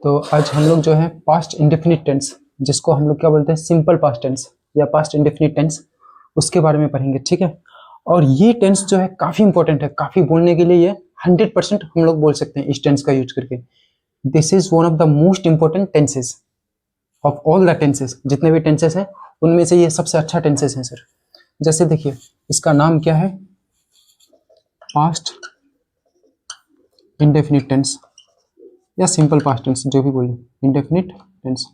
तो आज हम लोग जो है पास्ट इंडेफिनिट टेंस, जिसको हम लोग क्या बोलते हैं सिंपल पास्ट टेंस या पास्ट इंडेफिनिट टेंस, उसके बारे में पढ़ेंगे। ठीक है। और ये टेंस जो है काफ़ी इंपॉर्टेंट है, काफ़ी बोलने के लिए ये 100% हम लोग बोल सकते हैं इस टेंस का यूज करके। This is one of the most important tenses of all the tenses. जितने भी टेंसेज हैं उनमें से ये सबसे अच्छा टेंसेज है सर। जैसे देखिए इसका नाम क्या है, पास्ट इंडेफिनिट टेंस या सिंपल पास्ट टेंस, जो भी बोले, इंडेफिनिट टेंस,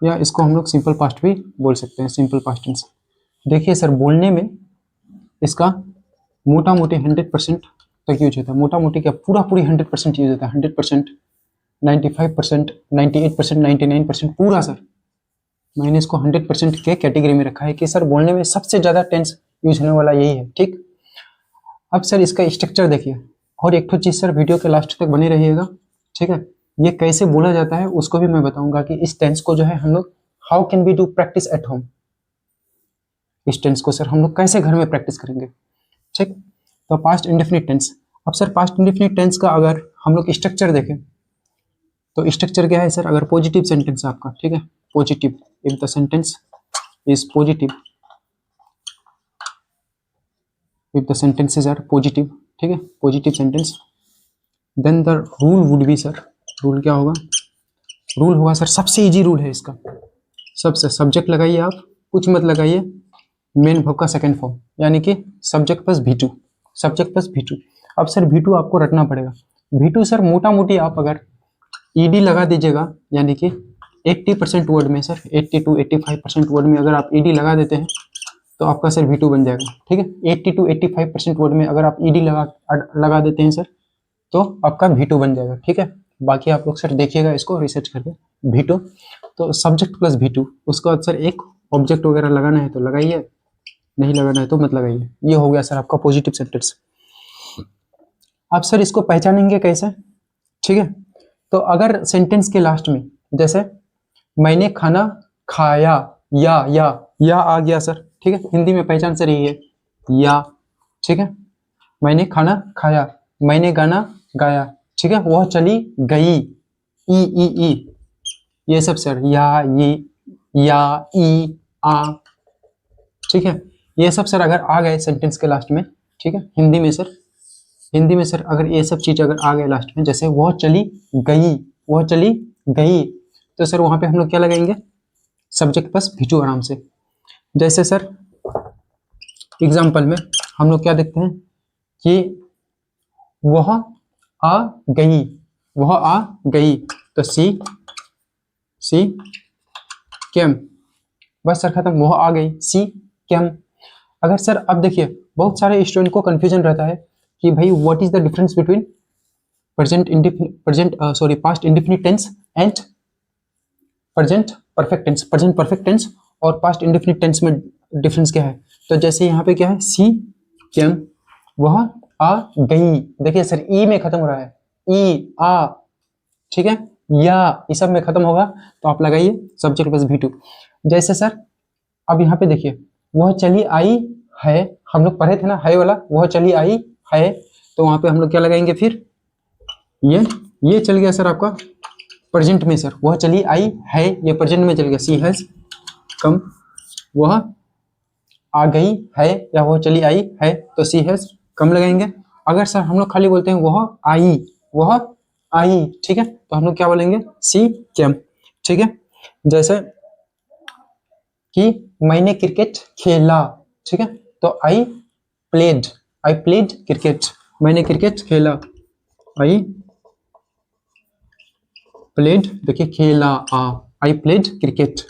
या इसको हम लोग सिंपल पास्ट भी बोल सकते हैं, सिंपल पास्ट टेंस। देखिए सर, बोलने में इसका मोटा मोटी 100% तक यूज होता है। मोटा मोटी क्या, पूरा पूरी 100% यूज होता है। 100%, 95%, 98%, 99% पूरा सर। मैंने इसको 100% के कैटेगरी में रखा है कि सर बोलने में सबसे ज़्यादा टेंस यूज होने वाला यही है। ठीक। अब सर इसका स्ट्रक्चर देखिए, और एक तो चीज़ सर वीडियो के लास्ट तक बने रहिएगा। ठीक है। ये कैसे बोला जाता है उसको भी मैं बताऊंगा कि इस टेंस को जो है हम लोग how can we do practice at home. इस टेंस को सर हम लोग कैसे घर में प्रैक्टिस करेंगे। ठीक। तो पास्ट इंडेफिनिट टेंस। अब सर पास्ट इंडेफिनिट टेंस का अगर हम लोग स्ट्रक्चर देखें तो स्ट्रक्चर क्या है सर, अगर पॉजिटिव सेंटेंस है आपका, ठीक है, positive, if the sentence is positive, if the sentences are positive, ठीक है, positive sentence, then the rule would be sir, rule क्या होगा, रूल होगा सर, सबसे इजी रूल है इसका, सबसे, सब्जेक्ट लगाइए आप, कुछ मत लगाइए, मेन वर्ब का सेकंड फॉर्म, यानी कि subject plus V2, subject plus V2। अब सर V2 आपको रटना पड़ेगा। V2 सर मोटा मोटी आप अगर ED लगा दीजिएगा, यानी कि 80% वर्ड में सर, 80 to 85% वर्ड में अगर आप ED लगा देते हैं तो आपका सर V2 बन जाएगा। ठीक है। 80 to 85% वर्ड में अगर आप ED लगा देते हैं सर तो आपका V2 बन जाएगा। ठीक है। बाकी आप लोग सर देखिएगा इसको रिसर्च करके। V2 तो सब्जेक्ट प्लस V2, उसके बाद सर एक ऑब्जेक्ट वगैरह लगाना है तो लगाइए, नहीं लगाना है तो मत लगाइए। ये हो गया सर आपका पॉजिटिव सेंटेंस। आप सर इसको पहचानेंगे कैसे। ठीक है। तो अगर सेंटेंस के लास्ट में जैसे मैंने खाना खाया, या आ गया सर, ठीक है, हिंदी में पहचान सर यही है, या। ठीक है। मैंने खाना खाया, मैंने गाना गाया, ठीक है, वह चली गई, ई, ये सब सर, या, ये, या, ई, आ, ठीक है, ये सब सर अगर आ गए सेंटेंस के लास्ट में, ठीक है, हिंदी में सर अगर ये सब चीज अगर आ गए लास्ट में, जैसे वह चली गई, वह चली गई, तो सर वहां पे हम लोग क्या लगाएंगे, सब्जेक्ट प्लस V2 आराम से। जैसे सर एग्जाम्पल में हम लोग क्या देखते हैं कि वह आ गई, वह आ गई, तो सी केम, बस सर खत्म, वह आ गई, सी केम। अगर सर अब देखिए बहुत सारे स्टूडेंट को कंफ्यूजन रहता है कि भाई what is the difference between past indefinite tense and present perfect tense और पास्ट इंडेफिनिट टेंस में डिफरेंस क्या है। तो जैसे यहाँ पे क्या है, सी केम, वह आ गई, देखिए सर ई में खत्म हो रहा है, ई, आ, ठीक है, या, इस सब में खत्म होगा तो आप लगाइए सब्जेक्ट प्लस V2। जैसे सर अब यहाँ पे देखिए वह चली आई है, हम लोग पढ़े थे ना है वाला, वह चली आई है, तो वहां पे हम लोग क्या लगाएंगे फिर, ये चल गया सर आपका प्रेजेंट में सर, वह चली आई है, ये प्रेजेंट में चल गया, सी हैज कम, वह आ गई है या वह चली आई है, तो सी हैज कम लगाएंगे। अगर सर हम लोग खाली बोलते हैं वह आई, ठीक है, तो हम लोग क्या बोलेंगे, सी केम। ठीक है। जैसे कि मैंने क्रिकेट खेला, ठीक है, तो आई प्लेड क्रिकेट, मैंने क्रिकेट खेला, आई प्लेड, देखिए खेला, आई प्लेड क्रिकेट,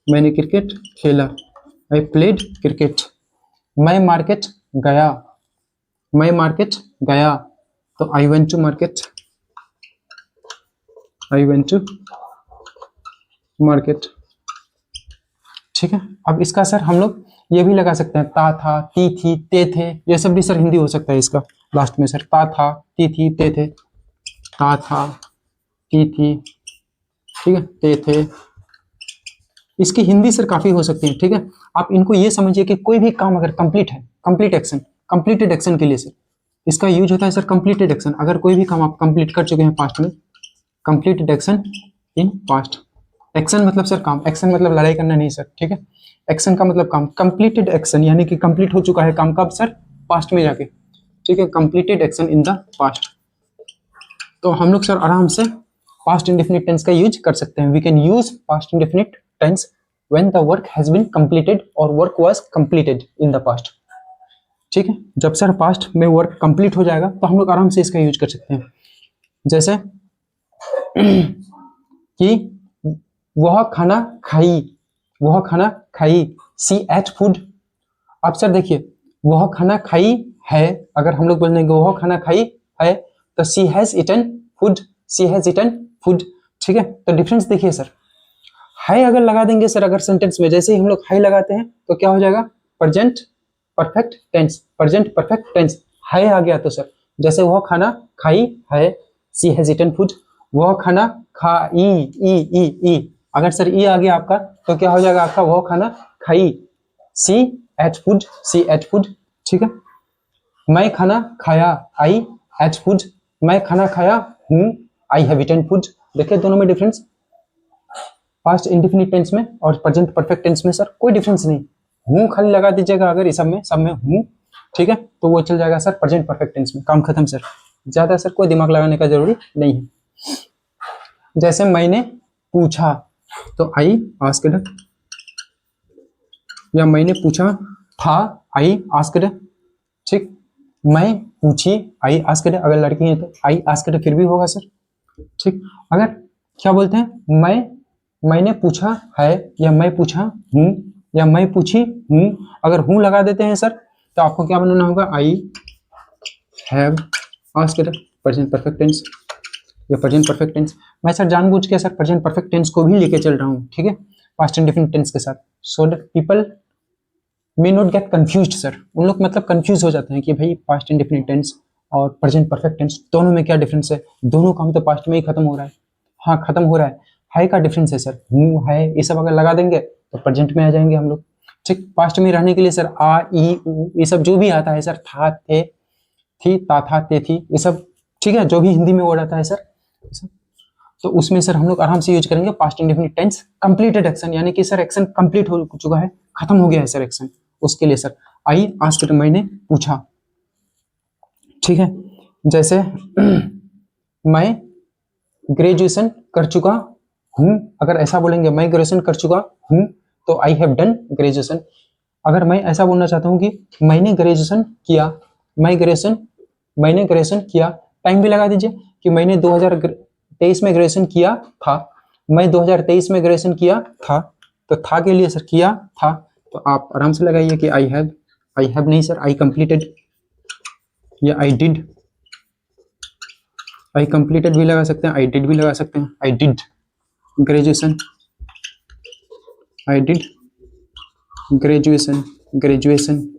मैंने क्रिकेट खेला, आई प्लेड क्रिकेट। मैं मार्केट गया, तो आई वेंट टू मार्केट, ठीक है। अब इसका सर हम लोग ये भी लगा सकते हैं, ता था, ती थी, ते थे, ये सब भी सर हिंदी हो सकता है इसका लास्ट में सर, ता था, ती थी, ते थे, ता था, ती थी, ठीक है, ते थे, इसकी हिंदी सर काफी हो सकती है। ठीक है। आप इनको ये समझिए कि कोई भी काम अगर कंप्लीट है, कंप्लीटेड एक्शन के लिए सर, इसका यूज होता है सर कंप्लीटेड एक्शन, अगर कोई भी काम आप कंप्लीट कर चुके हैं पास्ट में, completed action in past. Action मतलब सर काम, एक्शन मतलब लड़ाई करना नहीं सर, ठीक है। एक्शन का मतलब काम, कंप्लीटेड एक्शन यानी कि कंप्लीट हो चुका है काम, कब सर, पास्ट में जाके, ठीक है, completed action in the past. तो हम लोग सर आराम से पास्ट इंडेफिनिट टेंस का यूज कर सकते हैं। We can use past indefinite tense when the work has been completed और work was completed in the past, ठीक है। जब सर पास्ट में वर्क कंप्लीट हो जाएगा तो हम लोग आराम से इसका यूज कर सकते हैं। जैसे कि वह खाना खाई, वह खाना खाई, सी एट फूड। अब सर देखिए, वह खाना खाई है, अगर हम लोग बोल देंगे वह खाना खाई है, तो she has eaten food, she has eaten food, ठीक है। तो डिफरेंस देखिए सर, है अगर लगा देंगे सर, अगर सेंटेंस में जैसे ही हम लोग है लगाते हैं तो क्या हो जाएगा, present perfect tense, present perfect tense, है आ गया तो सर, जैसे वह खाना खाई है, सी हैज इटन फूड, वह खाना खाई, ई, अगर सर ई आ गया आपका तो क्या हो जाएगा आपका, वह खाना खाई, सी एट फूड, सी एट फूड, ठीक है। मैं खाना खाया, आई एट फूड, मैं खाना खाया हूँ, आई हैव इटन फूड। देखिए दोनों में डिफरेंस, पास्ट इंडेफिनिट टेंस में और प्रेजेंट परफेक्ट टेंस में सर कोई डिफरेंस नहीं। हूँ खाली लगा दीजिएगा अगर इस सब में हूँ, ठीक है, तो वो चल जाएगा सर प्रेजेंट परफेक्ट टेंस में, काम खत्म सर, ज्यादा सर कोई दिमाग लगाने का जरूरी नहीं है। जैसे मैंने पूछा, तो आई आस्क्ड, या मैंने पूछा था, आई आस्क्ड, ठीक। मैं पूछी, आई आस्क्ड, अगर लड़की है तो आई आस्क्ड फिर भी होगा सर, ठीक। अगर क्या बोलते हैं, मैंने पूछा है, या मैं पूछा हूँ, या मैं पूछी हूँ, अगर हूँ लगा देते हैं सर तो आपको क्या बनाना होगा, I have asked, present perfect tense या प्रेजेंट परफेक्ट टेंस। मैं सर जानबूझ के सर प्रेजेंट परफेक्ट टेंस को भी लेके चल रहा हूँ, ठीक है, पास्ट इंडेफिनिट टेंस के साथ, so that people may not gate confused sir. उन लोग मतलब कंफ्यूज हो जाते हैं कि भाई पास्ट इंडेफिनिट टेंस और प्रेजेंट परफेक्ट टेंस दोनों में क्या डिफरेंस है, दोनों काम तो पास्ट में ही खत्म हो रहा है। हाँ खत्म हो रहा है का डिफरेंस है सर, हूँ है ये सब अगर लगा देंगे तो प्रेजेंट में आ जाएंगे हम लोग, ठीक। पास्ट में रहने के लिए सर आ ई उ ये सब जो भी आता है सर, था थे थी ता था ते थी, ये सब ठीक है, जो भी हिंदी में वर्ड आता है सर, तो उसमें सर हम लोग आराम से यूज करेंगे past indefinite tense completed action, यानी कि सर एक्शन कंप्लीट हो चुका है, खत्म हो गया है सर एक्शन, उसके लिए सर आई आस्क्ड, मैंने पूछा, ठीक है। जैसे मैं ग्रेजुएशन कर चुका हूँ, अगर ऐसा बोलेंगे मैं ग्रेजुएशन कर चुका हूँ तो आई हैव डन ग्रेजुएशन। अगर मैं ऐसा बोलना चाहता हूँ कि मैंने ग्रेजुएशन किया, मैंने ग्रेजुएशन किया, टाइम भी लगा दीजिए कि मैंने 2023 में ग्रेजुएशन किया था, मैं 2023 में ग्रेजुएशन किया था, तो था के लिए सर किया था, तो आप आराम से लगाइए कि आई हैव नहीं सर, आई कंप्लीटेड या आई डिड, आई कंप्लीटेड भी लगा सकते हैं, आई डिड भी लगा सकते हैं, I did graduation, I did graduation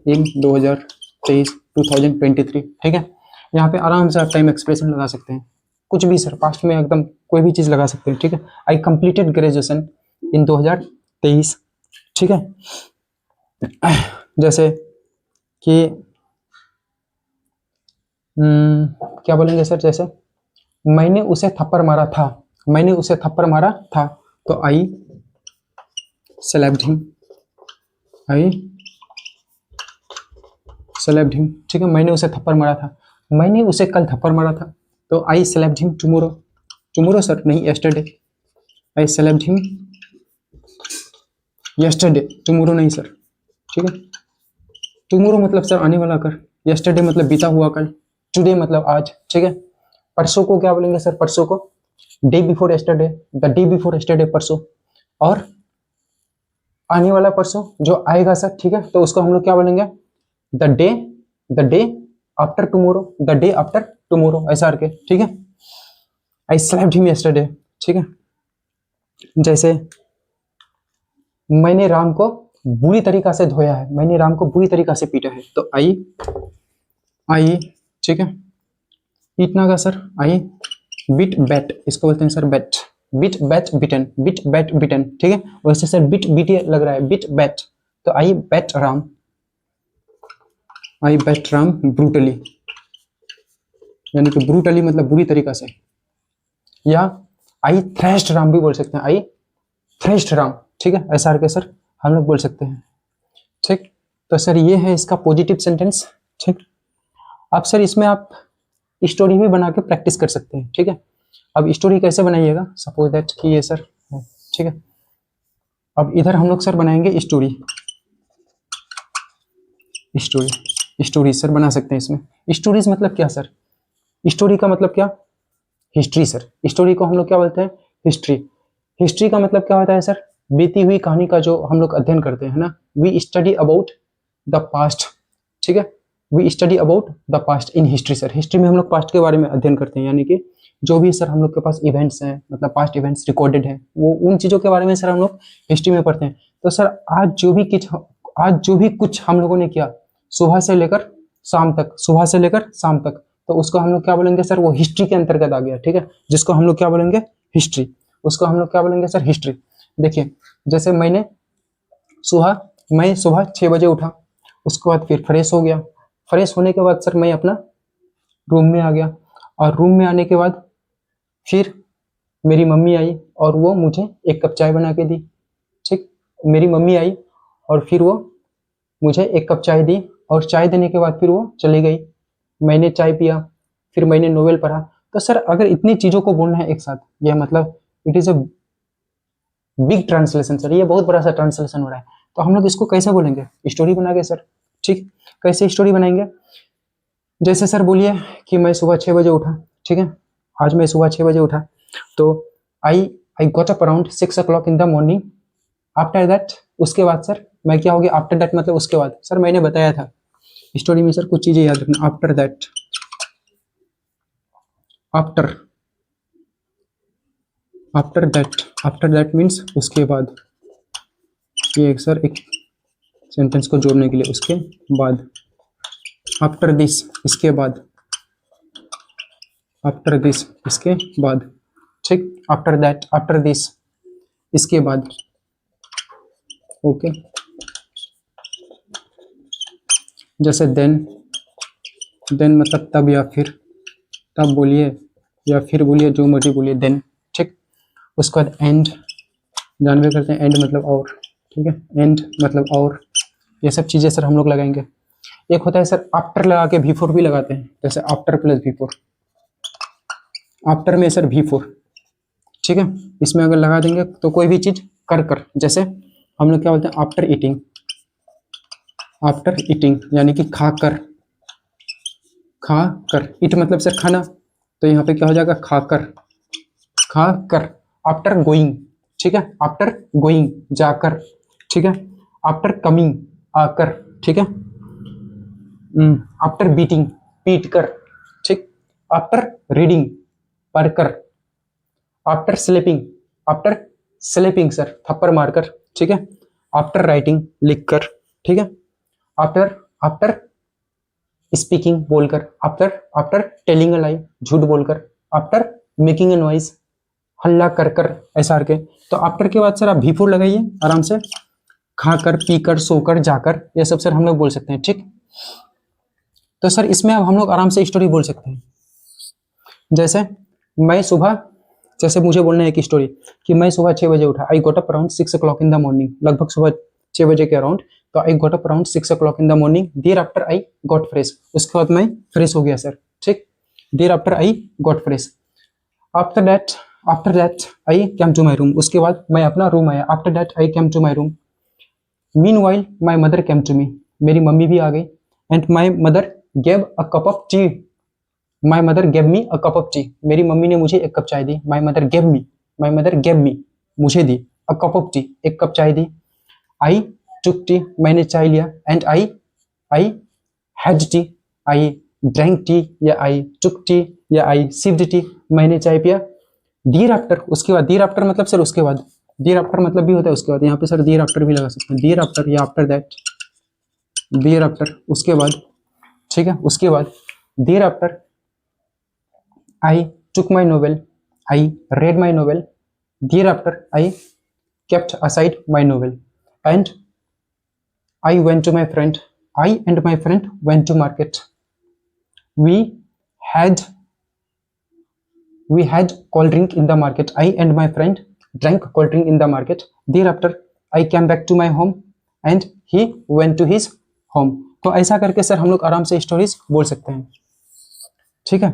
in 2023, ठीक है। यहाँ पे आराम से आप टाइम एक्सप्रेशन लगा सकते हैं, कुछ भी सर पास्ट में एकदम कोई भी चीज लगा सकते हैं, ठीक है। आई कंप्लीटेड ग्रेजुएशन इन 2023, ठीक है। जैसे कि क्या बोलेंगे सर, जैसे मैंने उसे थप्पड़ मारा था, मैंने उसे थप्पड़ मारा था, तो I slapped him, I slapped him, ठीक है। मैंने उसे थप्पड़ मारा था, मैंने उसे कल थप्पड़ मारा था, तो I slapped him tomorrow, tomorrow sir नहीं yesterday, I slapped him yesterday, tomorrow नहीं सर, ठीक है। टुमारो मतलब सर आने वाला कल, यस्टरडे मतलब बीता हुआ कल, टुडे मतलब आज, ठीक है। परसों को क्या बोलेंगे सर, परसों को day before yesterday, the day before yesterday परसों, और आने वाला परसों जो आएगा सर, ठीक है, तो उसको हम लोग क्या बोलेंगे, the day after tomorrow, the day after tomorrow, ऐसा करके, ठीक है। आई स्लैप्ड हिम यस्टरडे, ठीक है। जैसे मैंने राम को बुरी तरीका से धोया है, मैंने राम को बुरी तरीका से पीटा है, तो आई, ठीक है। पीटना का सर आई बिट बैट, इसको बोलते हैं सर बैट, बिट बैट बिटन, बिट बैट बिटन, ठीक है। वैसे सर बिट बीटे लग रहा है, बिट बैट, तो आई बैट राम ब्रूटली, यानी कि ब्रूटली मतलब बुरी तरीका से, या आई थ्रेश्ड राम भी बोल सकते हैं, आई थ्रेश्ड राम, ठीक है, ऐसा करके सर हम लोग बोल सकते हैं, ठीक। तो सर ये है इसका पॉजिटिव सेंटेंस, ठीक। अब सर इसमें आप स्टोरी भी बना के प्रैक्टिस कर सकते हैं, ठीक है। अब स्टोरी कैसे बनाइएगा, सपोज दैट कि ये सर है, ठीक है। अब इधर हम लोग सर बनाएंगे स्टोरी, स्टोरी स्टोरी सर बना सकते हैं इसमें। स्टोरीज मतलब क्या सर, स्टोरी का मतलब क्या, हिस्ट्री सर। स्टोरी को हम लोग क्या बोलते हैं, हिस्ट्री। हिस्ट्री का मतलब क्या होता है सर, बीती हुई कहानी का जो हम लोग अध्ययन करते हैं ना, we study about the past, ठीक है। We study about the past in history sir. History में हम लोग पास्ट के बारे में अध्ययन करते हैं, यानी कि जो भी सर हम लोग के पास इवेंट्स हैं, मतलब पास्ट इवेंट्स रिकॉर्डेड है, वो उन चीज़ों के बारे में सर हम लोग हिस्ट्री में पढ़ते हैं। तो सर आज जो भी कुछ हम लोगों ने किया सुबह से लेकर शाम तक, सुबह से लेकर शाम तक, तो उसको हम लोग क्या बोलेंगे सर, वो हिस्ट्री के अंतर्गत आ गया, ठीक है। जिसको हम लोग क्या बोलेंगे, हिस्ट्री। उसको हम लोग क्या बोलेंगे सर, हिस्ट्री। देखिए जैसे मैं सुबह 6 बजे उठा, उसके बाद फिर फ्रेश हो गया, फ्रेश होने के बाद सर मैं अपना रूम में आ गया, और रूम में आने के बाद फिर मेरी मम्मी आई और वो मुझे एक कप चाय बना के दी, ठीक। मेरी मम्मी आई और फिर वो मुझे एक कप चाय दी, और चाय देने के बाद फिर वो चली गई। मैंने चाय पिया, फिर मैंने नोवेल पढ़ा। तो सर अगर इतनी चीज़ों को बोलना है एक साथ, यह मतलब it is a big translation sir, ये बहुत बड़ा सा ट्रांसलेशन हो रहा है। तो हम लोग इसको कैसे बोलेंगे, स्टोरी बना के सर, ठीक। कैसे स्टोरी बनाएंगे, जैसे सर बोलिए कि मैं सुबह 6 बजे उठा, ठीक है। आज मैं सुबह 6 बजे उठा, तो I I got up around 6 o'clock in the morning. After that, उसके बाद सर मैं क्या हो गया, आफ्टर दैट मतलब उसके बाद सर मैंने बताया था स्टोरी में सर कुछ चीजें याद रखना। After that, after after that means उसके बाद, ये एक सर एक सेंटेंस को जोड़ने के लिए, उसके बाद। आफ्टर दिस, इसके बाद। आफ्टर दिस, इसके बाद, ठीक। आफ्टर दैट, आफ्टर दिस, इसके बाद, ओके। जैसे देन मतलब तब या फिर, तब बोलिए या फिर बोलिए, जो मर्जी बोलिए, देन, ठीक। उसके बाद एंड, जानवे करते हैं एंड मतलब और, ठीक है। एंड मतलब और, ये सब चीज़ें सर हम लोग लगाएंगे। एक होता है सर आफ्टर लगा के V4 भी लगाते हैं, जैसे आफ्टर प्लस V4, आफ्टर में सर V4, ठीक है। इसमें अगर लगा देंगे तो कोई भी चीज़ कर, जैसे हम लोग क्या बोलते हैं, आफ्टर ईटिंग, आफ्टर ईटिंग यानी कि खाकर, इट मतलब सर खाना, तो यहाँ पे क्या हो जाएगा, खाकर। आफ्टर गोइंग, ठीक है, आफ्टर गोइंग जाकर, ठीक है। आफ्टर कमिंग आकर, ठीक है। आफ्टर बीटिंग पीट कर, ठीक। आफ्टर रीडिंग पढ़कर। आफ्टर स्लीपिंग सर थप्पड़ मारकर, ठीक है। आफ्टर राइटिंग लिखकर, ठीक है। आफ्टर आफ्टर स्पीकिंग बोलकर, आफ्टर आफ्टर टेलिंग अ लाई झूठ बोलकर, आफ्टर मेकिंग ए नॉइज हल्ला कर, ऐसा करके। तो आफ्टर के बाद सर आप V4 लगाइए आराम से, खाकर, पीकर, सोकर, जाकर, ये सब सर हम लोग बोल सकते हैं, ठीक। तो सर इसमें अब हम लोग आराम से स्टोरी बोल सकते हैं। जैसे मैं सुबह, जैसे मुझे बोलना है एक स्टोरी कि मैं सुबह 6 बजे उठा, I got up around 6 o'clock in the morning, लगभग सुबह 6 बजे के अराउंड। तो I got up around 6 o'clock in the morning, thereafter I got fresh, उसके बाद मैं फ्रेश हो गया सर, ठीक। Thereafter I got fresh. After that I came to my room, उसके बाद मैं अपना रूम आया। After that I came to my room. Meanwhile my mother came to मी, मेरी मम्मी भी आ गई। And my mother gave a cup of T, my mother gave me a cup of T, मेरी mummy ने मुझे एक cup चाय दी। माई mother gave मी मुझे दी, अ cup of T एक कप चाय दी। आई टुक टी, मैंने चाय लिया। And I had T, I drank T, या आई टुक टी, या आई सिप्ड टी, मैंने चाय पिया। देयर आफ्टर, उसके बाद, देयर आफ्टर मतलब सर उसके बाद, देयर आफ्टर मतलब भी होता है उसके बाद, यहाँ पे सर देयर आफ्टर भी लगा सकते हैं, देयर आफ्टर या आफ्टर दैट, देयर आफ्टर उसके बाद, ठीक है। उसके बाद thereafter I took my novel, I read my novel. Thereafter I kept aside my novel, and I went to my friend, I and my friend went to market. We had we had cold drink in the market, I and my friend drank cold drink in the market, thereafter I came back to my home and he went to his home. तो ऐसा करके sir हम लोग आराम से stories बोल सकते हैं, ठीक है।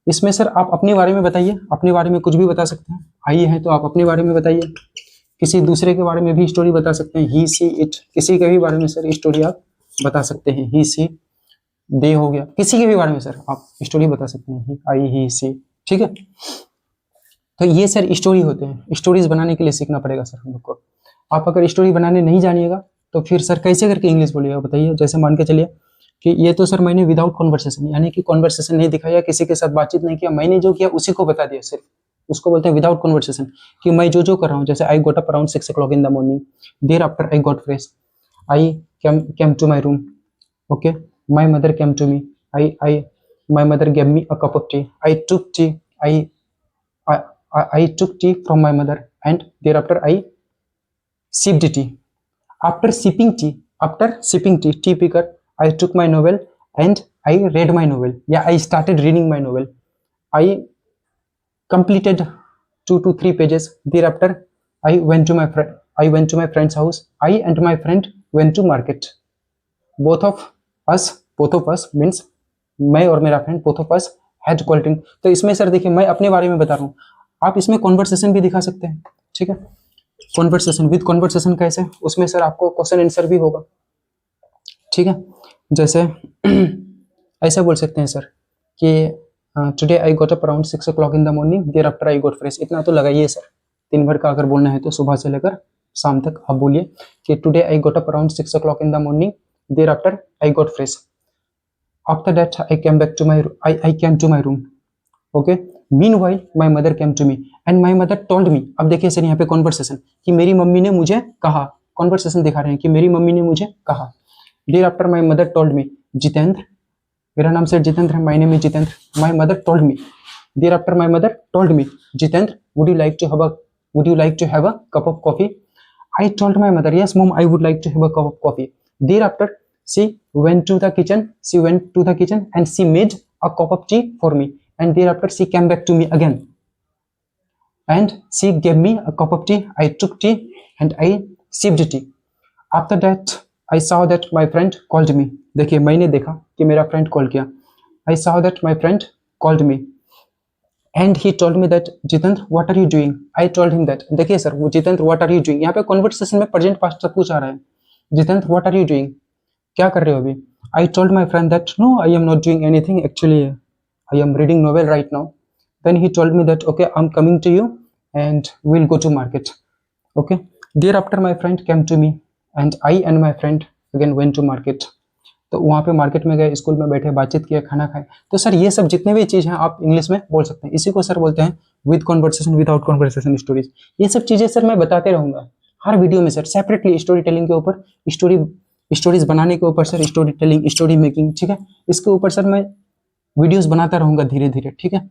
इसमें सर आप अपने बारे में बताइए, अपने बारे में कुछ भी बता सकते हैं, आइए हैं तो आप अपने बारे में बताइए, किसी दूसरे के बारे में भी स्टोरी बता सकते हैं, ही सी इट, किसी के भी बारे में सर स्टोरी आप बता सकते हैं, ही सी दे हो गया, किसी के भी बारे में सर आप स्टोरी बता सकते हैं, आई ही सी, ठीक है। तो ये सर स्टोरी होते हैं, स्टोरीज बनाने के लिए सीखना पड़ेगा सर हम लोग को। आप अगर स्टोरी बनाने नहीं जानिएगा तो फिर सर कैसे करके इंग्लिश बोलिएगा बताइए। जैसे मान के चलिए कि ये तो सर मैंने विदाउट कॉन्वर्सेशन, यानी कि कॉन्वर्सेशन नहीं दिखाया, किसी के साथ बातचीत नहीं किया, मैंने जो किया उसी को बता दिया सिर्फ, उसको बोलते हैं विदाउट कॉन्वर्सेशन, कि मैं जो कर रहा हूँ। जैसे I got up around 6 o'clock in the morning, thereafter I got fresh, I came to my room, okay, my mother came to me, I my mother gave me a cup of tea, I took tea, I took tea from my mother and thereafter I sipped tea. After sipping tea, tea पीकर I took my novel and I read my novel. Yeah, I started reading my novel. I completed 2 to 3 pages. Thereafter I went to my friend's house. I and my friend went to market. Both of us means मैं और मेरा friend, both of us had cold drink. तो इसमें sir देखिए मैं अपने बारे में बता रहा हूँ, आप इसमें कॉन्वर्सेशन भी दिखा सकते हैं, ठीक है। कॉन्वर्सेशन विद कॉन्वर्सेशन कैसे, उसमें सर आपको क्वेश्चन आंसर भी होगा, ठीक है। जैसे ऐसा बोल सकते हैं सर कि today I got up around 6 o'clock in the morning, thereafter I got fresh. इतना तो लगाइए सर, दिन भर का अगर बोलना है तो सुबह से लेकर शाम तक आप बोलिए कि today I got up around 6 o'clock in the morning, thereafter I got fresh, after that I came to my room, okay, meanwhile my mother came to me and my mother told me. अब देखिए sir यहाँ पे conversation, कि मेरी mummy ने मुझे कहा, conversation दिखा रहे हैं कि मेरी मम्मी ने मुझे कहा। Thereafter my mother told me, Jitendra, मेरा नाम सर जितेंद्र है, my name is Jitendra, my mother told me, thereafter my mother told me, Jitendra would you like to have a cup of coffee, I told my mother yes mom I would like to have a cup of coffee, thereafter she went to the kitchen and she made a cup of tea for me, and thereafter she came back to me again and she gave me a cup of tea. I took tea and I sipped tea. After that I saw that my friend called me. देखिए मैंने देखा कि मेरा friend call किया, I saw that my friend called me and he told me that Jitendra what are you doing. I told him that, देखिए sir वो Jitendra what are you doing, यहाँ पे कॉन्वर्सेशन में प्रेजेंट पास्ट सब कुछ आ रहा है। Jitendra what are you doing, क्या कर रहे हो अभी। I told my friend that no I am not doing anything, actually I am reading novel right now. Then he told me that okay I'm coming to you and we'll go to market, okay. Thereafter my friend came to me and I and my friend again went to market. तो वहाँ पे market में गए, school में बैठे, बातचीत किया, खाना खाए। तो सर ये सब जितने भी चीज़ हैं आप इंग्लिश में बोल सकते हैं, इसी को सर बोलते हैं with conversation, without conversation stories. ये सब चीज़ें सर मैं बताते रहूँगा हर वीडियो में सर, सेपरेटली स्टोरी टेलिंग के ऊपर, स्टोरीज बनाने के ऊपर sir, story telling, story making, ठीक है, इसके ऊपर सर मैं वीडियोस बनाता रहूँगा धीरे धीरे, ठीक है।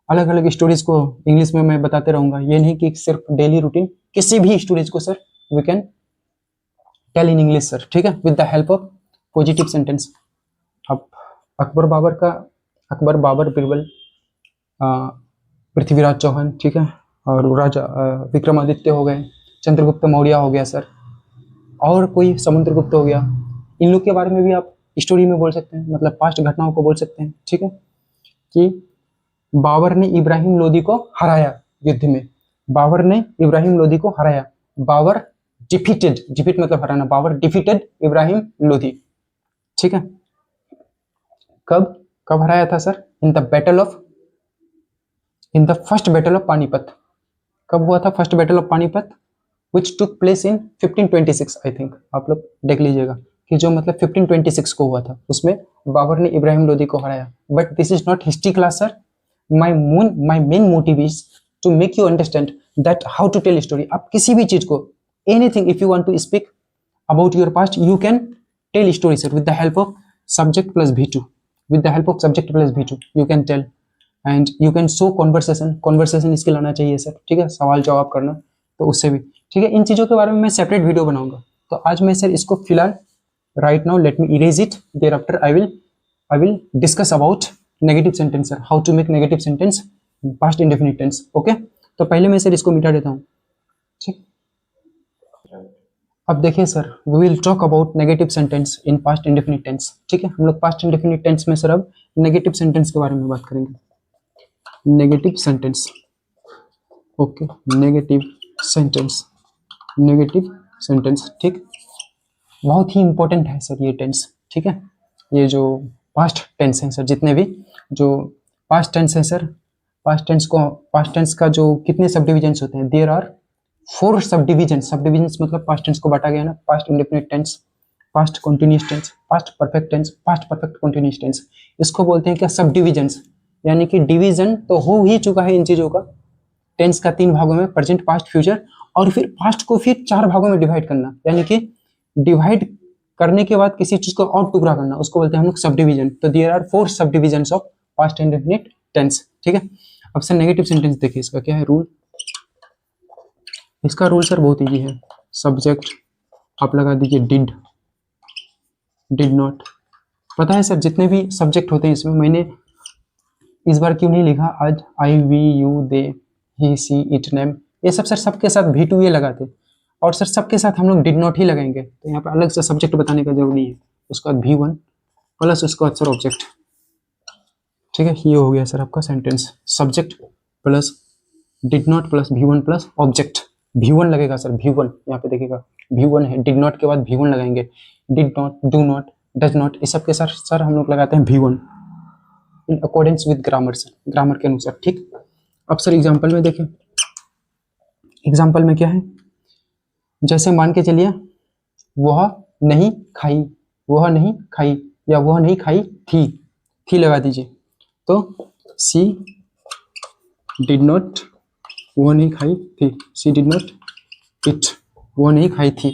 अलग अलग स्टोरीज को इंग्लिश में मैं बताते रहूँगा, ये नहीं कि सिर्फ डेली रूटीन, किसी भी स्टोरीज को sir we can tell in English sir, ठीक है, with the help of positive sentence. अब अकबर बाबर बीरबल, पृथ्वीराज चौहान, ठीक है, और राजा विक्रमादित्य हो गए, चंद्रगुप्त मौर्य हो गया सर, और कोई समुद्रगुप्त हो गया, इन लोग के बारे में भी आप स्टोरी में बोल सकते हैं, मतलब पास्ट घटनाओं को बोल सकते हैं, ठीक है। कि बाबर ने इब्राहिम लोदी को हराया युद्ध में, बाबर ने इब्राहिम लोदी को हराया, बाबर डिफीट मतलब हराना, बाबर डिफीटेड इब्राहिम लोदी, ठीक है। कब हराया था sir, in the first battle of Panipat. कब हुआ था first battle of Panipat, which took place in 1526 I think, आप लोग देख लीजिएगा कि जो मतलब 1526 को हुआ था, उसमें बाबर ने इब्राहिम लोदी को हराया। But this is not history class sir, my main motive is to make you understand that how to tell story. आप किसी भी चीज को, anything, if you want to speak about your past, you can tell story sir with the help of subject plus V2, with the help of subject plus V2 you can tell, and you can show conversation skill आना चाहिए sir, ठीक है, सवाल जवाब करना, तो उससे भी, ठीक है। इन चीज़ों के बारे में मैं सेपरेट वीडियो बनाऊंगा। तो आज मैं सर इसको फिलहाल right now let me erase it, thereafter I will discuss about negative sentence sir, how to make negative sentence past indefinite tense. Okay, तो पहले मैं सर इसको मिटा देता हूँ। ठीक, अब देखिए sir, we will talk about negative sentence in past indefinite tense. ठीक है, हम लोग पास्ट इंडेफिनिट टेंस में सर अब नेगेटिव सेंटेंस के बारे में बात करेंगे। Negative sentence, okay, negative sentence, negative sentence. ठीक, बहुत ही इंपॉर्टेंट है सर ये टेंस। ठीक है, ये जो पास्ट टेंस है सर, जितने भी जो पास्ट टेंस है सर, पास्ट टेंस का जो कितने सब डिविजन्स होते हैं, देयर आर 4 सब डिविजन्स। सब डिविजन्स मतलब पास्ट टेंस को बांटा गया ना, past indefinite tense, past continuous tense, past perfect tense, past perfect continuous tense. इसको बोलते हैं क्या, सब डिविजन्स। यानी कि डिवीजन तो हो ही चुका है इन चीजों का टेंस का 3 भागों में, प्रेजेंट, पास्ट, फ्यूचर, और फिर पास्ट को फिर 4 भागों में डिवाइड करना, यानी कि डिवाइड करने के बाद किसी चीज को और टुकड़ा करना, उसको बोलते हैं हम लोग सब डिवीजन। तो there are 4 subdivisions of past indefinite tense. ठीक है, अब सर नेगेटिव सेंटेंस देखिए, इसका क्या है रूल। इसका रूल सर बहुत इजी है। सब्जेक्ट आप लगा दीजिए डिड, डिड नॉट। पता है सर, जितने भी सब्जेक्ट होते हैं इसमें, मैंने इस बार क्यों नहीं लिखा आज I, we, you, they, he, she, it, name, ये सब सर सबके साथ V2 ये लगाते, और सर सबके साथ हम लोग डिड नॉट ही लगाएंगे। तो यहाँ पे अलग से सब्जेक्ट बताने का जरूरी है। उसके बाद V1 प्लस उसके बाद सर ऑब्जेक्ट। ठीक है, ये हो गया सर आपका sentence, subject plus did not plus V1 plus object. V1 लगेगा सर, V1 यहाँ पे देखिएगा, V1 है, डिड नॉट के बाद V1 लगाएंगे। Did not, do not, does not, इस सब के साथ सर हम लोग लगाते हैं V1 in accordance with grammar sir, grammar के अनुसार। ठीक, अब सर एग्जाम्पल में देखें, एग्जाम्पल में क्या है, जैसे मान के चलिए वह नहीं खाई, वह नहीं खाई, या वह नहीं खाई थी लगा दीजिए। तो सी डिड नॉट, वह नहीं खाई थी, सी डिड नॉट इट, वह नहीं खाई थी,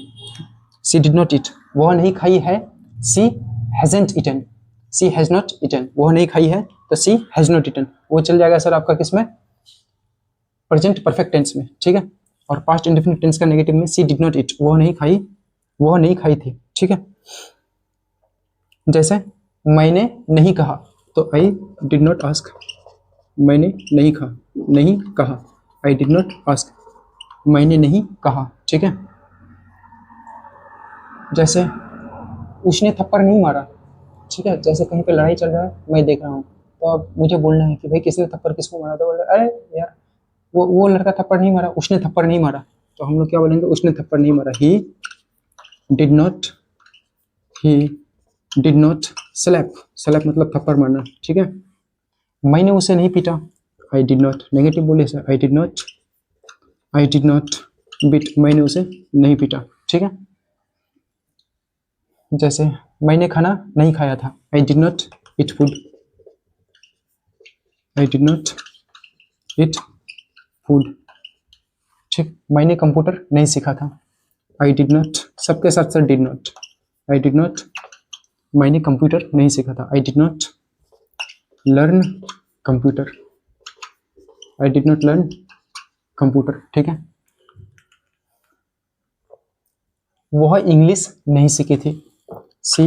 सी डिड नॉट इट, वह नहीं खाई है, she hasn't eaten, she has not eaten, वह नहीं खाई है तो सी हैज नॉट इटन। वो चल जाएगा सर आपका किसमें, प्रेजेंट परफेक्ट टेंस में। ठीक है, और पास्ट इंडेफिनिट टेंस का नेगेटिव में सी डिड नॉट इट, वह नहीं खाई, वह नहीं खाई थी। ठीक है, जैसे मैंने नहीं कहा, तो आई डिड नॉट आस्क, मैंने नहीं कहा, आई डिड नॉट आस्क, मैंने नहीं कहा। ठीक है, जैसे उसने थप्पड़ नहीं मारा। ठीक है, जैसे कहीं पे लड़ाई चल रहा है, मैं देख रहा हूँ, तो अब मुझे बोलना है कि भाई किसने थप्पड़ किसको मारा, तो बोल रहे अरे यार वो लड़का थप्पड़ नहीं मारा, उसने थप्पड़ नहीं मारा। तो हम लोग क्या बोलेंगे, उसने थप्पड़ नहीं मारा, he did not slap, slap मतलब थप्पड़ मारना। ठीक है, मैंने उसे नहीं पीटा, आई डिड नॉट, नेगेटिव बोलिए sir, I did not beat, मैंने उसे नहीं पीटा। ठीक है, जैसे मैंने खाना नहीं खाया था, I did not eat food, I did not eat food. ठीक, मैंने कंप्यूटर नहीं सीखा था, आई डिड नॉट, सबके साथ sir did not, I did not, मैंने कंप्यूटर नहीं सीखा था, I did not learn computer, I did not learn computer. ठीक है, वह इंग्लिश नहीं सीखी थी, she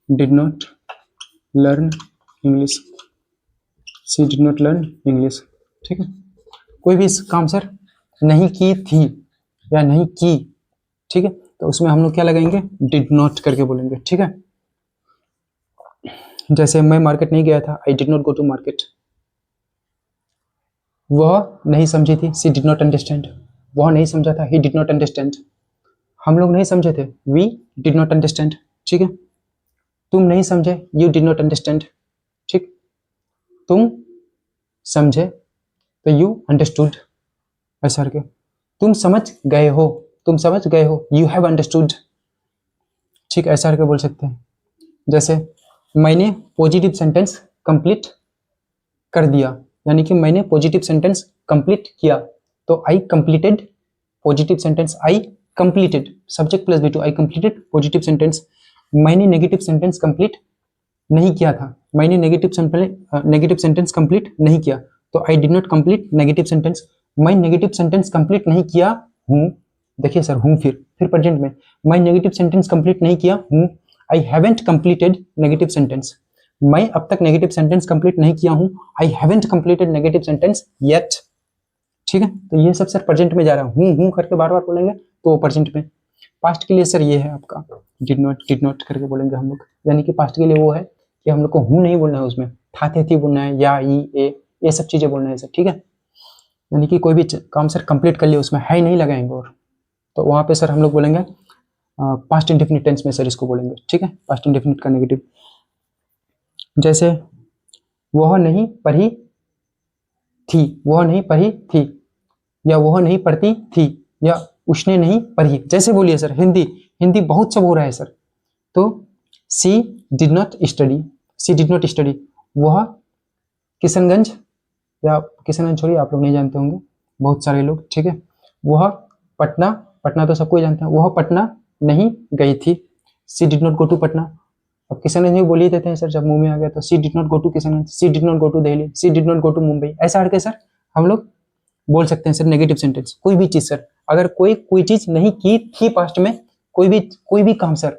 did not learn English, she did not learn English. ठीक है, कोई भी काम सर नहीं की थी या नहीं की, ठीक है, तो उसमें हम लोग क्या लगाएंगे, डिड नॉट करके बोलेंगे। ठीक है, जैसे मैं मार्केट नहीं गया था, I did not go to market, वह नहीं समझी थी, सी डिड नॉट अंडरस्टैंड, वह नहीं समझा था, ही डिड नॉट अंडरस्टैंड, हम लोग नहीं समझे थे, वी डिड नॉट अंडरस्टैंड। ठीक है, तुम नहीं समझे, यू डिड नॉट अंडरस्टैंड। ठीक, तुम समझे तो यू अंडरस्टूड, ऐसा करके, तुम समझ गए हो, यू हैव अंडरस्टूड। ठीक, ऐसा करके बोल सकते हैं। जैसे मैंने पॉजिटिव सेंटेंस कंप्लीट कर दिया, यानी कि मैंने पॉजिटिव सेंटेंस कंप्लीट किया, तो I completed positive sentence, I completed, subject plus V2, I completed positive sentence. मैंने नेगेटिव सेंटेंस कंप्लीट नहीं किया था, मैंने नेगेटिव सेंटेंस कंप्लीट नहीं किया, तो आई did not complete negative sentence, मैं नेगेटिव सेंटेंस कंप्लीट नहीं किया हूँ। देखिए सर, हूँ फिर प्रेजेंट में, मैं नेगेटिव सेंटेंस कंप्लीट नहीं किया हूँ, I haven't completed negative sentence, मैं अब तक नेगेटिव सेंटेंस कंप्लीट नहीं किया हूं, I haven't completed negative sentence yet, ठीक है। तो ये सब सर प्रेजेंट में जा रहा हूं करके बार बार बोलेंगे तो वो प्रेजेंट में। पास्ट के लिए सर ये है आपका डिड नॉट करके बोलेंगे हम लोग, यानी कि पास्ट के लिए वो है कि हम लोग को हूं नहीं बोलना है, उसमें था थे थी बोलना है, या ई ए, ये सब चीजें बोलना है सर, ठीक है। यानी कि कोई भी काम सर कंप्लीट कर लिया उसमें है नहीं लगाएंगे, और तो वहां पे सर हम लोग बोलेंगे पास्ट इंडेफिनिट टेंस में सर इसको बोलेंगे, ठीक है, पास्ट इंडेफिनिट का नेगेटिव। जैसे वह नहीं पढ़ी थी, वह नहीं पढ़ी थी, या वह नहीं पढ़ती थी, या उसने नहीं पढ़ी, जैसे बोलिए सर। हिंदी हिंदी बहुत सब हो रहा है सर। तो she did not study, she did not study, वह किशनगंज, या किशनगंज छोड़िए आप लोग नहीं जानते होंगे बहुत सारे लोग, ठीक है। वह पटना, पटना तो सबको जानते हैं, वह पटना नहीं गई थी, she did not go to Patna. अब किशनगंज भी बोल ही देते हैं सर, जब मुंह में आ गया तो she did not go to Kishanganj, she did not go to Delhi, she did not go to Mumbai, ऐसा करके सर हम लोग बोल सकते हैं सर नेगेटिव सेंटेंस। कोई भी चीज सर, अगर कोई चीज नहीं की थी पास्ट में, कोई भी काम सर,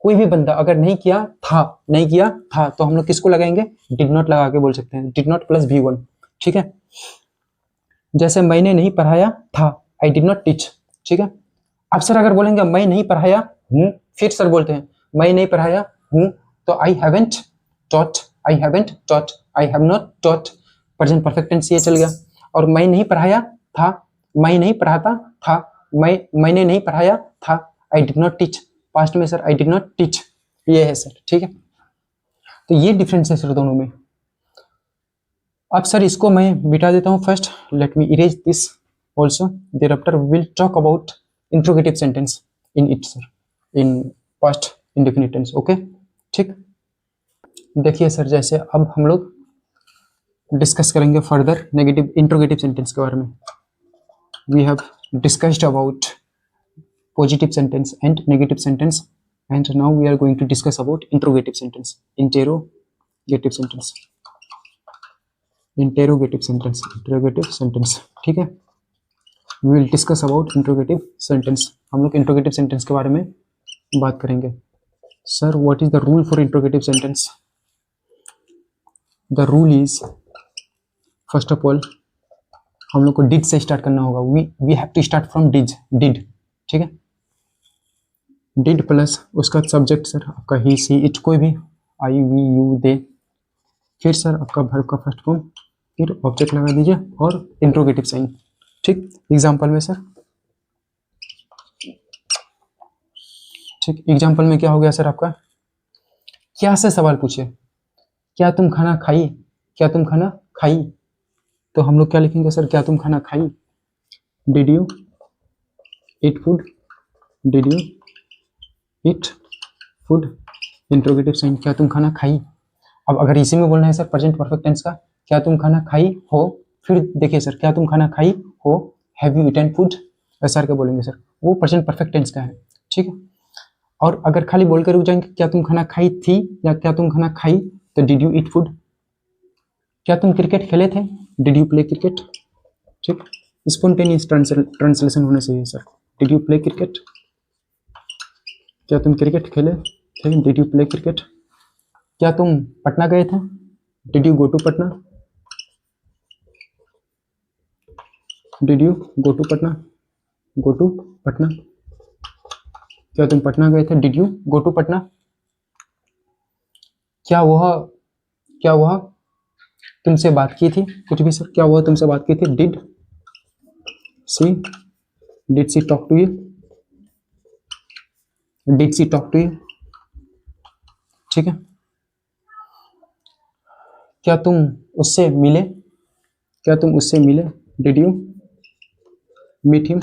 कोई भी बंदा अगर नहीं किया था तो हम लोग किसको लगाएंगे, डिड नॉट लगा के बोल सकते हैं, डिड नॉट प्लस V1, ठीक है। जैसे मैंने नहीं पढ़ाया था, आई डिड नॉट टीच, ठीक है। अब सर अगर बोलेंगे मैं नहीं पढ़ाया हूं, फिर सर बोलते हैं मैं नहीं पढ़ाया हूं, तो I haven't taught, I haven't taught, I have not taught, present perfect tense ये चल गया। और मैं नहीं पढ़ाया था, मैं नहीं पढ़ाता था, मैंने नहीं पढ़ाया था, I did not teach, past में sir I did not teach, ये है सर, ठीक है। तो ये डिफरेंस है सर दोनों में। अब सर इसको मैं मिटा देता हूं first, let me erase this also, thereafter we will talk about interrogative sentence in it sir, in past indefinite tense, okay, ठीक। देखिए सर, जैसे अब हम लोग डिस्कस करेंगे फर्दर नेगेटिव इंट्रोगेटिव सेंटेंस के बारे में। We have discussed about positive sentence and negative sentence, and now we are going to discuss about interrogative sentence, interrogative sentence, ठीक है। we will discuss about interrogative sentence, हम लोग interrogative sentence के बारे में बात करेंगे। sir what is the rule for interrogative sentence? the rule is, first of all हम लोग को did से स्टार्ट करना होगा, we have to start from did, ठीक है। डिड प्लस उसका सब्जेक्ट सर आपका ही सी इट, कोई भी, आई वी यू दे, फिर सर आपका वर्ब का फर्स्ट फॉर्म, फिर ऑब्जेक्ट लगा दीजिए और इंट्रोगेटिव साइन, ठीक। एग्जांपल में सर, ठीक, एग्जांपल में क्या हो गया सर आपका, क्या से सवाल पूछे, क्या तुम खाना खाई, क्या तुम खाना खाई, तो हम लोग क्या लिखेंगे सर, क्या तुम खाना खाई, did you eat food, did you eat food, interrogative sign, क्या तुम खाना खाई। अब अगर इसी में बोलना है सर प्रेजेंट परफेक्ट टेंस का, क्या तुम खाना खाई हो, फिर देखिए सर क्या तुम खाना खाई हो, हैव यू ईटन फूड, ऐसा करके बोलेंगे सर, वो प्रेजेंट परफेक्ट टेंस का है, ठीक है। और अगर खाली बोल कर रुक जाएंगे क्या तुम खाना खाई थी या क्या तुम खाना खाई, तो डिड यू ईट फूड। क्या तुम क्रिकेट खेले थे, डिड यू प्ले क्रिकेट, ठीक। स्पॉन्टेनियस ट्रांसलेशन होना चाहिए sir, did you play cricket, क्या तुम क्रिकेट खेले थे, डिड यू प्ले क्रिकेट। क्या तुम पटना गए थे, did you go to Patna, did you go to Patna, go to Patna. क्या तुम पटना गए थे, did you go to Patna. क्या वह तुमसे बात की थी, कुछ भी सर, क्या वह तुमसे बात की थी, did she talk to you, did she talk to you, ठीक है। क्या तुम उससे मिले, क्या तुम उससे मिले, डिड यू मीट हिम।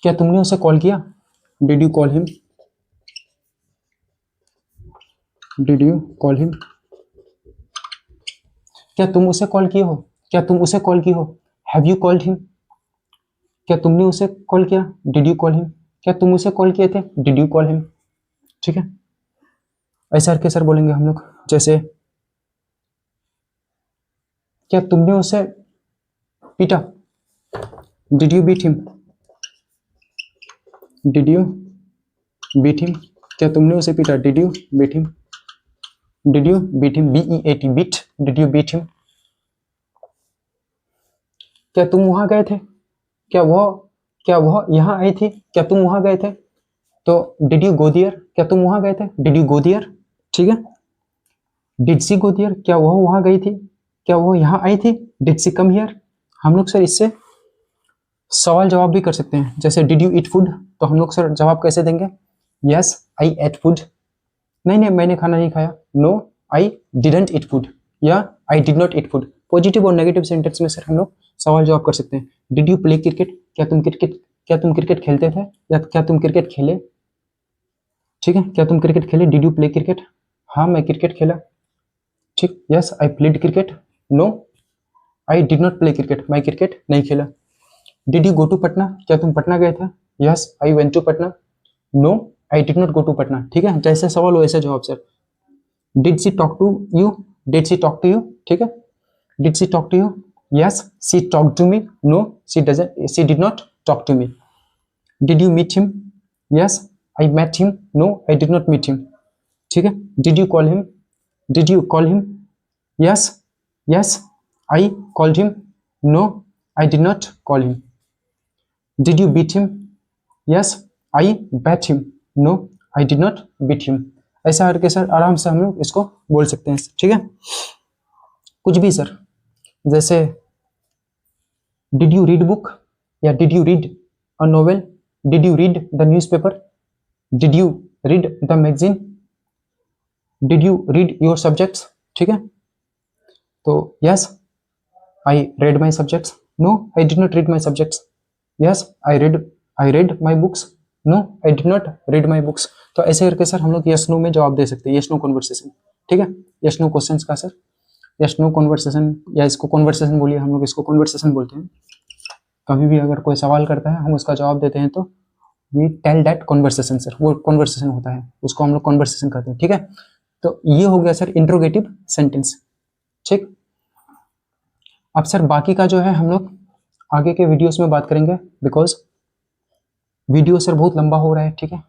क्या तुमने उसे कॉल किया, did you call him, did you call him. क्या तुम उसे कॉल किए हो, क्या तुम उसे कॉल की हो, हैव यू कॉल्ड हिम। क्या तुमने उसे कॉल किया, डिड यू कॉल हिम। क्या तुम उसे कॉल किए थे, डिड यू कॉल हिम, ठीक है। ऐसा करके सर बोलेंगे हम लोग, जैसे क्या तुमने उसे पीटा, did you beat him, did you beat him, क्या तुमने उसे पीटा? Did you beat him? Did you beat him? BEAT beat, did you beat him? क्या तुम वहां गए थे? क्या वह यहाँ आई थी? क्या तुम वहां गए थे? तो डिड यू गो देयर, क्या तुम वहां गए थे? डिड यू गो देयर, ठीक है। डिड सी गो देयर, क्या वह वहां गई थी? क्या वह यहाँ आई थी? Did she come here? हम लोग सर इससे सवाल जवाब भी कर सकते हैं, जैसे डिड यू ईट फूड, तो हम लोग सर जवाब कैसे देंगे? यस आई एट फूड, नहीं नहीं मैंने खाना नहीं खाया, no I didn't eat food, या I did not eat food. Positive और नेगेटिव सेंटेंस में सर हम लोग सवाल जवाब कर सकते हैं। डिड यू प्ले क्रिकेट, क्या तुम क्रिकेट खेलते थे, या क्या तुम क्रिकेट खेले, ठीक है। क्या तुम क्रिकेट खेले? डिड यू प्ले क्रिकेट, हाँ मैं क्रिकेट खेला, ठीक। Yes I played cricket, no I did not play cricket, मैं क्रिकेट नहीं खेला। Did you go to Patna, क्या तुम पटना गए थे? Yes I went to Patna, no I did not go to Patna, ठीक है। जैसे सवाल हो वैसे जवाब sir. Did she talk to you, did she talk to you, ठीक है। Did she talk to you? Yes she talk to me, no she did not talk to me. Did you meet him? Yes I met him, no I did not meet him, ठीक है। Did you call him? Did you call him? Yes yes I called him, no I did not call him. Did you beat him? Yes I bat him, no I did not beat him. ऐसा करके sir आराम से हम लोग इसको बोल सकते हैं, ठीक है। कुछ भी सर, जैसे डिड यू रीड बुक, या did you read a novel, did you read the newspaper, did you read the magazine, did you read your subjects, ठीक है। तो yes I read my subjects, no I did not read my subjects, yes I read my books, no I did not read my books. तो ऐसे करके sir हम लोग yes no में जवाब दे सकते हैं, यस नो कॉन्वर्सेशन, ठीक है। यस नो क्वेश्चंस का सर यस नो कॉन्वर्सेशन, या इसको कॉन्वर्सेशन बोलिए, हम लोग इसको कॉन्वर्सेशन बोलते हैं। कभी भी अगर कोई सवाल करता है हम उसका जवाब देते हैं तो we tell that conversation sir, वो कॉन्वर्सेशन होता है, उसको हम लोग कॉन्वर्सेशन कहते हैं, ठीक है। तो ये हो गया सर इंट्रोगेटिव सेंटेंस, ठीक। अब सर बाकी का जो है हम लोग आगे के वीडियोस में बात करेंगे, बिकॉज वीडियो सर बहुत लंबा हो रहा है, ठीक है।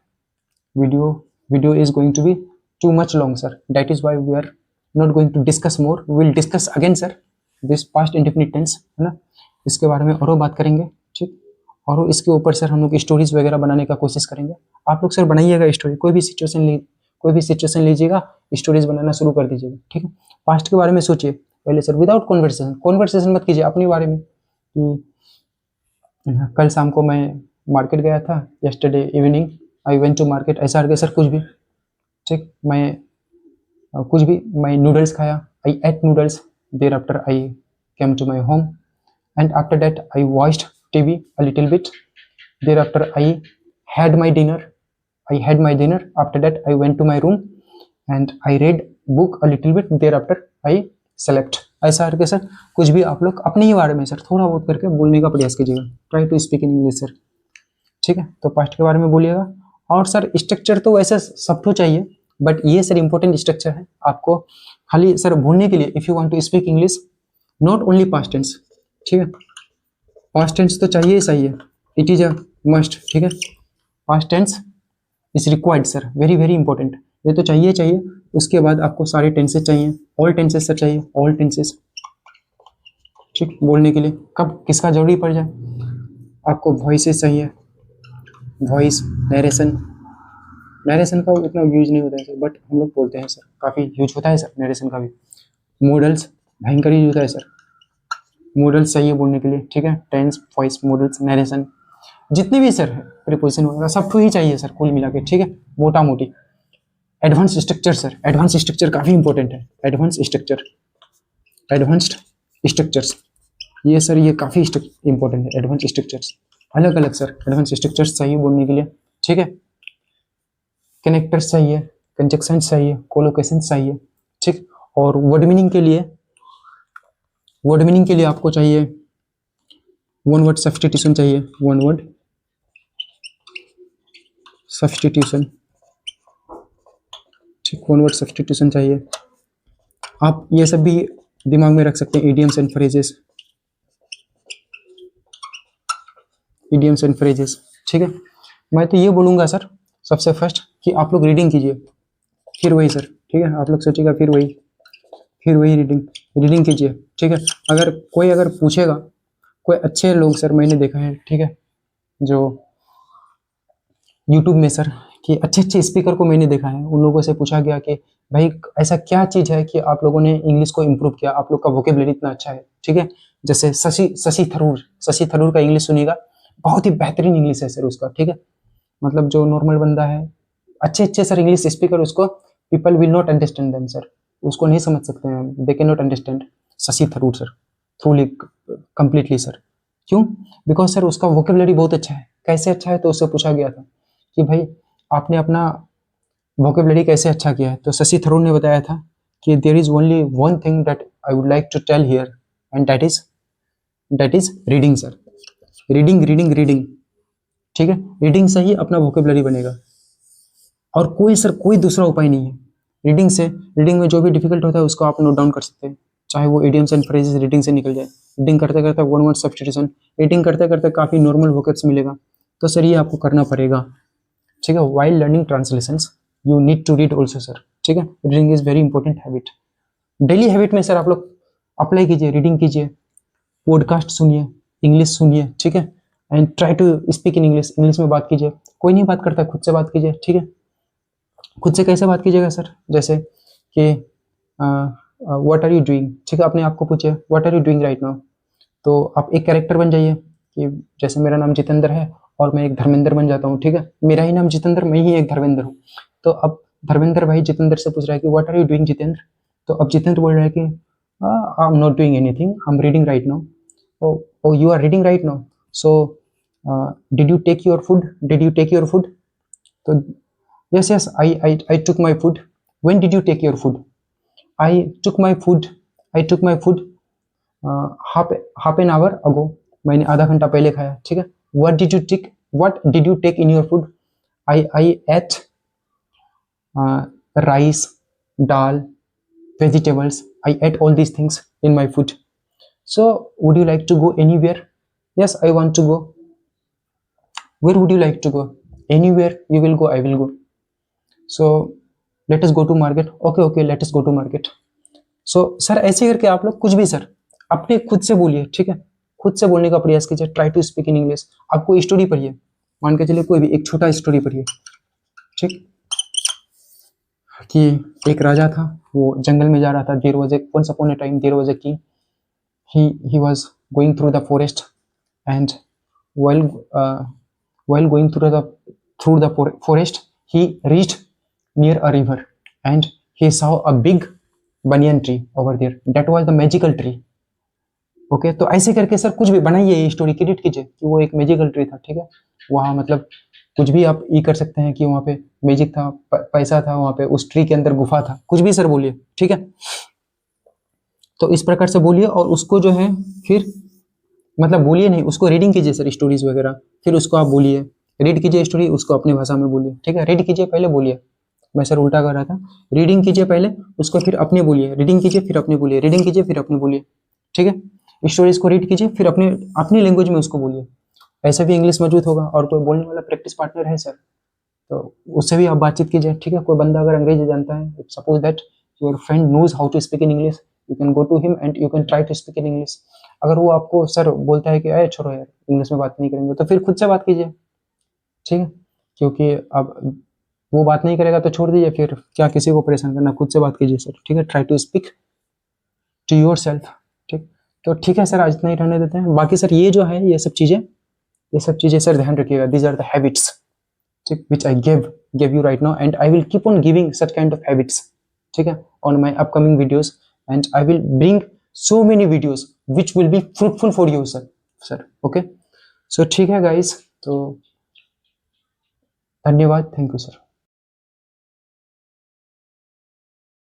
Video is going to be too much long sir, that is why we are not going to discuss more, we will discuss again sir this past indefinite tense, है ना। इसके बारे में और बात करेंगे, ठीक। और इसके ऊपर सर हम लोग स्टोरीज वगैरह बनाने का कोशिश करेंगे। आप लोग सर बनाइएगा स्टोरी, कोई भी सिचुएशन लीजिएगा, स्टोरीज बनाना शुरू कर दीजिएगा, ठीक है। पास्ट के बारे में सोचिए पहले सर, विदाउट कॉन्वर्सेशन मत कीजिए अपने बारे में कि कल शाम को मैं मार्केट गया था, yesterday evening I went to market, ऐसा करके सर कुछ भी, ठीक। मैं नूडल्स खाया, I ate noodles, thereafter I came to my home, and after that I watched TV a little bit, thereafter I had my dinner, after that I went to my room and I read book a little bit, thereafter I slept। ऐसा करके sir कुछ भी आप लोग अपने ही बारे में sir थोड़ा बहुत करके बोलने का प्रयास कीजिएगा, try to speak in English sir, ठीक है। तो पास्ट के बारे में बोलिएगा, और सर स्ट्रक्चर तो वैसे सबको चाहिए, बट ये सर इंपॉर्टेंट स्ट्रक्चर है आपको खाली सर भूलने के लिए, if you want to speak English, not only past tense, ठीक है। पास्ट टेंस तो चाहिए ही चाहिए, इट इज अ मस्ट, ठीक है। Past tense is required sir, very very important, ये तो चाहिए चाहिए। उसके बाद आपको सारे टेंसेस चाहिए, ऑल टेंसेस सर चाहिए, ऑल टेंसेस, ठीक। बोलने के लिए कब किसका जरूरी पड़ जाए, आपको वॉइसेस चाहिए, वॉइस, नरेशन का उतना यूज नहीं होता है सर, बट हम लोग बोलते हैं सर, काफ़ी यूज होता है सर नरेशन का भी। मॉडल्स भयंकर यूज होता है सर, मॉडल्स चाहिए बोलने के लिए, ठीक है। टेंस, वॉइस, मॉडल्स, नरेशन, जितने भी सर है प्रीपोजिशन वगैरह सबको ही चाहिए सर कुल मिला के, ठीक है, मोटा मोटी। Advance structure sir, advance structure काफ़ी इंपॉर्टेंट है, एडवांस्ड स्ट्रक्चर्स, ये सर ये काफ़ी इंपॉर्टेंट है, एडवांस स्ट्रक्चर्स अलग अलग सर, एडवांस स्ट्रक्चर्स चाहिए बोलने के लिए, ठीक है। कनेक्टर्स चाहिए, कंजक्शंस चाहिए, कोलोकेशंस चाहिए, ठीक। और वर्ड मीनिंग के लिए आपको चाहिए वन वर्ड सब्स्टिट्यूशन चाहिए, वन वर्ड सब्स्टिट्यूशन, ठीक, वन वर्ड सब्स्टिट्यूशन चाहिए। आप ये सब भी दिमाग में रख सकते हैं, इडियम्स एंड फ्रेजेस, ठीक है। मैं तो ये बोलूँगा सर सबसे फर्स्ट कि आप लोग रीडिंग कीजिए, फिर वही सर, ठीक है, आप लोग सोचिएगा फिर वही रीडिंग कीजिए, ठीक है। अगर पूछेगा, कोई अच्छे लोग सर मैंने देखा है, ठीक है, जो यूट्यूब में सर, कि अच्छे अच्छे स्पीकर को मैंने देखा है, उन लोगों से पूछा गया कि भाई ऐसा क्या चीज़ है कि आप लोगों ने इंग्लिश को इम्प्रूव किया, आप लोग का वोकेबलरी इतना अच्छा है, ठीक है। जैसे शशि थरूर का इंग्लिश सुनिएगा, बहुत ही बेहतरीन इंग्लिश है सर उसका, ठीक है। मतलब जो नॉर्मल बंदा है, अच्छे अच्छे सर इंग्लिश स्पीकर, उसको people will not understand them sir, उसको नहीं समझ सकते हैं, they can not understand Shashi Tharoor sir थ्रूली completely sir. क्यों? बिकॉज सर उसका वोकेबलरी बहुत अच्छा है। कैसे अच्छा है? तो उससे पूछा गया था कि भाई आपने अपना वोकेबलरी कैसे अच्छा किया है, तो शशि थरूर ने बताया था कि there is only one thing that I would like to tell here, and that is reading sir. Reading, ठीक है, रीडिंग से ही अपना वोकेबलरी बनेगा, और कोई दूसरा उपाय नहीं है। रीडिंग में जो भी डिफिकल्ट होता है उसको आप नोट डाउन कर सकते हैं, चाहे वो इडियम्स एंड फ्रेजेस रीडिंग से निकल जाए। रीडिंग करते करते वन वर्ड सब्स्टिट्यूशन, रीडिंग करते करते काफ़ी नॉर्मल वोकैब्स मिलेगा। तो सर ये आपको करना पड़ेगा, ठीक है। While learning translations you need to read also sir, ठीक है। Reading is very important habit. Daily habit में सर आप लोग अप्लाई कीजिए, रीडिंग कीजिए, पॉडकास्ट सुनिए, इंग्लिश सुनिए, ठीक है, and try to speak in English. English में बात कीजिए, कोई नहीं बात करता, खुद से बात कीजिए, ठीक है। खुद से कैसे बात कीजिएगा सर? जैसे कि व्हाट आर यू डूइंग, ठीक है, अपने आप को पूछिए what are you doing right now. तो आप एक कैरेक्टर बन जाइए कि जैसे मेरा नाम जितेंद्र है और मैं एक धर्मेंद्र बन जाता हूँ, ठीक है, मेरा ही नाम जितेंद्र, मैं ही एक धर्मेंद्र हूँ। तो अब धर्मेंद्र भाई जितेंद्र से पूछ रहा है कि what are you doing Jitendra, तो अब जितेंद्र बोल रहा है कि I am not doing anything, I am reading right now. Oh you are reading right now, so did you take your food? तो yes, I took my food. When did you take your food? I took my food. I took my food half an hour ago. मैंने आधा घंटा पहले खाया, ठीक है। What did you take in your food? I ate rice, dal, vegetables. I ate all these things in my food. So would you like to go anywhere? Yes, I want to go. Where would you like to go? Anywhere you will go, I will go. So let us go to market. Okay, let us go to market. So sir ऐसे करके आप लोग कुछ भी sir अपने खुद से बोलिए, ठीक है, खुद से बोलने का प्रयास कीजिए। Try to speak in English. आपको स्टोरी पढ़िए, मान के चलिए कोई भी एक छोटा स्टोरी पढ़िए, ठीक, कि एक राजा था, वो जंगल में जा रहा था। There was a once upon a time there was a king, he was going through the forest, and while uh, while going through the forest, he reached near a river, and he saw a big banyan tree over there. That was the magical tree. Okay, तो ऐसे करके sir कुछ भी बनाइए, ये story create कीजिए कि वो एक मैजिकल ट्री था, ठीक है। वहाँ मतलब कुछ भी आप ये कर सकते हैं कि वहाँ पे मैजिक था, पैसा था वहाँ पे, उस ट्री के अंदर गुफा था, कुछ भी सर बोलिए, ठीक है। तो इस प्रकार से बोलिए, और उसको जो है फिर मतलब बोलिए नहीं, उसको रीडिंग कीजिए सर, स्टोरीज वगैरह, फिर उसको आप बोलिए, रीड कीजिए स्टोरी, उसको अपनी भाषा में बोलिए, ठीक है। रीड कीजिए पहले, बोलिए। मैं सर उल्टा कर रहा था, रीडिंग कीजिए पहले, उसको फिर अपने बोलिए, रीडिंग कीजिए फिर अपने बोलिए, रीडिंग कीजिए फिर अपने बोलिए, ठीक है। स्टोरीज को रीड कीजिए, फिर अपने अपनी लैंग्वेज में उसको बोलिए। ऐसे भी इंग्लिश मौजूद होगा, और कोई बोलने वाला प्रैक्टिस पार्टनर है सर, तो उससे भी आप बातचीत कीजिए, ठीक है। कोई बंदा अगर अंग्रेजी जानता है, suppose that your friend knows how to speak in English, you can go to him and you can try to speak in English. अगर वो आपको सर बोलता है कि अरे छोड़ो यार, इंग्लिश में बात नहीं करेंगे, तो फिर खुद से बात कीजिए, ठीक है। क्योंकि अब वो बात नहीं करेगा तो छोड़ दीजिए, फिर क्या किसी को परेशान करना, खुद से बात कीजिए सर, ठीक है। Try to speak to yourself, ठीक। तो ठीक है सर, आज इतना ही रहने देते हैं। बाकी सर ये जो है, ये सब चीज़ें सर ध्यान रखिएगा। दीज आर द हैबिट्स, ठीक, which I gave you right now, and I will keep on giving such kind of habits, ठीक है, on my upcoming videos, and I will bring so many videos which will be fruitful for you sir, okay। So ठीक है guys, तो धन्यवाद, thank you sir.